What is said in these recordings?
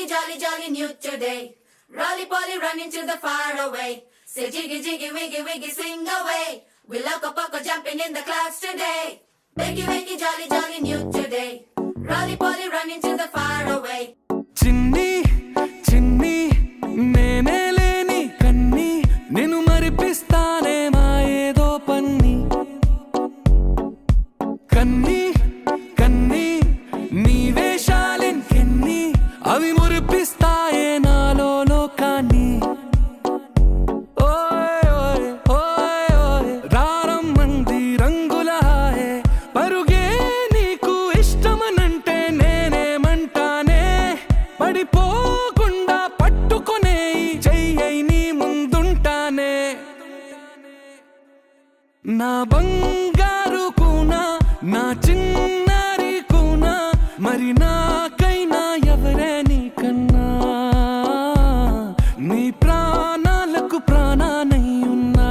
jolly, jolly new today. Rolly polly running to the far away. Say jiggy, jiggy, wiggy, wiggy, swing away. We loco poco jumping in the clouds today. Wakey, wakey, jolly, jolly new today. Rolly polly running to the far away. చిన్ని చిన్ని నేనే లేని కన్ని నిన్ను మరిపిస్తానే మా ఏదో పన్ని కన్ని కన్ని నీ వేషాలెన్కెన్ని అవి మురిపిస్తాయే నాలో లోకాన్ని ఓయ్ ఓయ్ ఓయ్ ఓయ్ రారమ్మంది రంగుల హాయే పరుగే నీకు ఇష్టమనంటే నేనేమంటానే పడిపోకుండా పట్టుకునే చెయ్యై నీ ముందుంటానే నా బంగారు కూనా నా చిన్నారి కూనా మరి నాకైనా ఎవరే నీకన్నా నీ ప్రాణాలకు ప్రాణానై ఉన్నా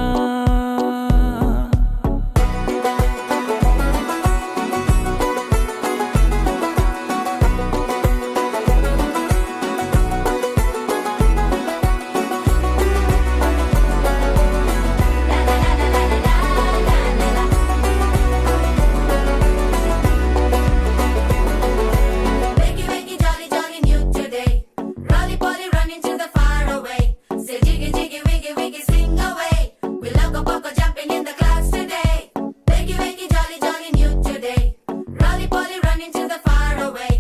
Wakey, wakey, jolly, jolly new today. Rolly polly running to the far away. Say jiggy, jiggy, wiggy, wiggy, swing away. We loco poco jumping in the clouds today. Wakey, wakey, jolly, jolly new today. Rolly polly running to the far away.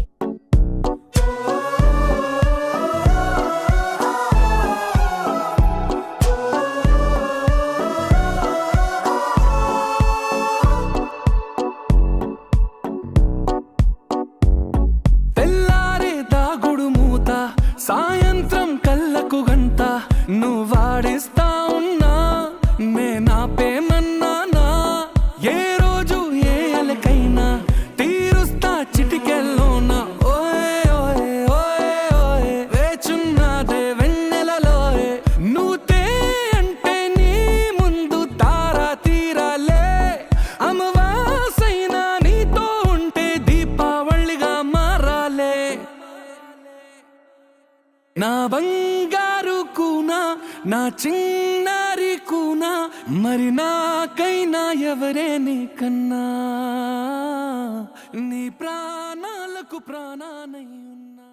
తెల్లారే దాగుడు మూత సాయంత్రం కళ్ళకు గంట నువ్వాడిస్తా ఉన్నా నేనాపేమన్నానా ఏ రోజు ఏ అలకైనా తీరుస్తా చిటికెల్లోనా ఓయ్ ఓయ్ ఓయ్ ఓయ్ వేచున్నదే వెన్నెలలోయే నువ్వుతే అంటే నీ ముందు తారా తీరాలే అమవాసైనా నీతో ఉంటే దీపావళిగా మారాలే నా బంగారు కూనా నా చిన్నారి కూనా మరి నాకైనా ఎవరే నీకన్నా నీ ప్రాణాలకు ప్రాణానై ఉన్నా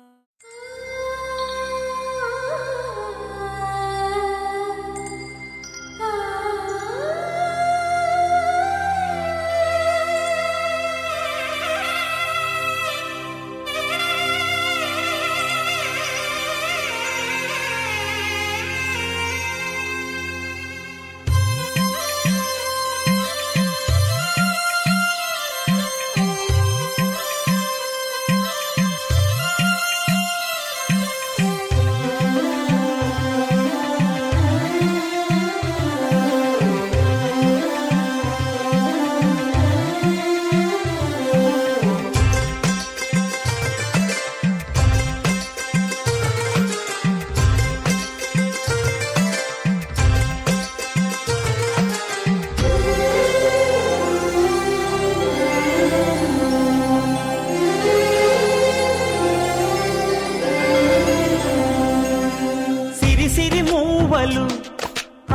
సిరి సిరి మూవలు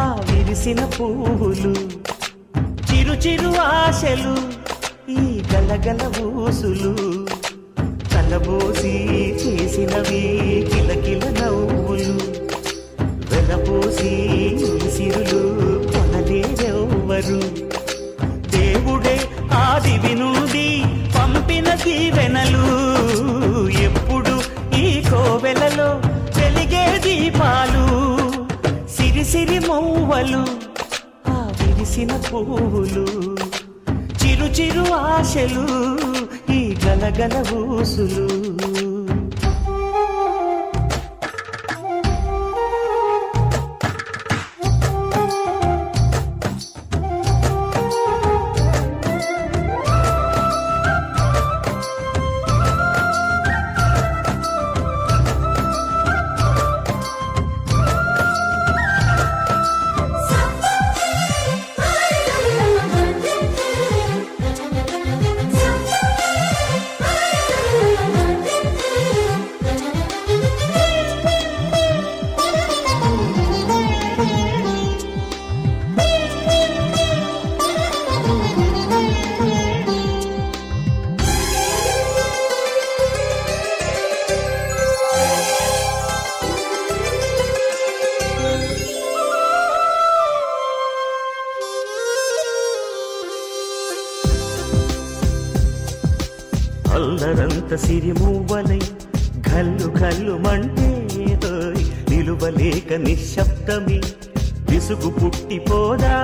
ఆ విరిసిన పువ్వులు చిరు చిరు ఆశలు ఈ గలగల ఊసులు కలబోసి చేసినవి కిలకిల నవ్వులు వెలబోసి ఈ సిరులు కొనలేరెవ్వరు దేవుడే ఆదివి నుండి పంపిన దీవెనలు ఎప్పుడు ఈ కోవెలలో వెలిగే దీపాలు సిరి సిరి మౌవలు ఆ విరిసిన పువ్వులు చిరు చిరు ఆశలు ఈ గలగల ఊసులు సిరిమూవలై గల్లు గల్లు మంటే నిలువలేక నిశ్శబ్దమే విసుగు పుట్టిపోదా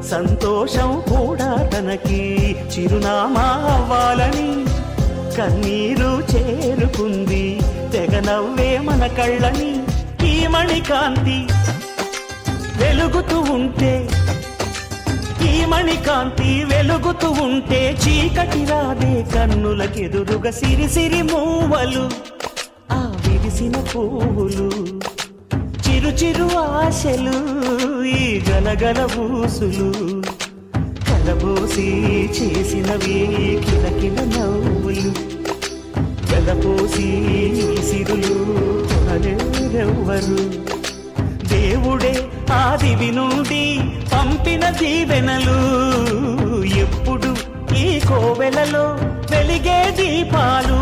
సంతోషం కూడా తనకి చిరునామా అవ్వాలని కన్నీరు చేరుకుంది తెగ నవ్వే మన కళ్ళని ఈ మణికాంతి వెలుగుతూ ఉంటే ఈ మణికాంతి వెలుగుతూ ఉంటే చీకటి రాదే కన్నులకెదురుగా సిరి సిరి మూవలు ఆ విరిసిన పువ్వులు చిరు చిరు ఆశలు ఈ గలగల ఊసులు కలబోసి చేసినవి కిలకిల నవ్వులు గలపోసి సిరులు కొనలేరెవ్వరు దేవుడే ఆదివి నుండి పంపిన దీవెనలు ఎప్పుడు ఈ కోవెలలో వెలిగే దీపాలు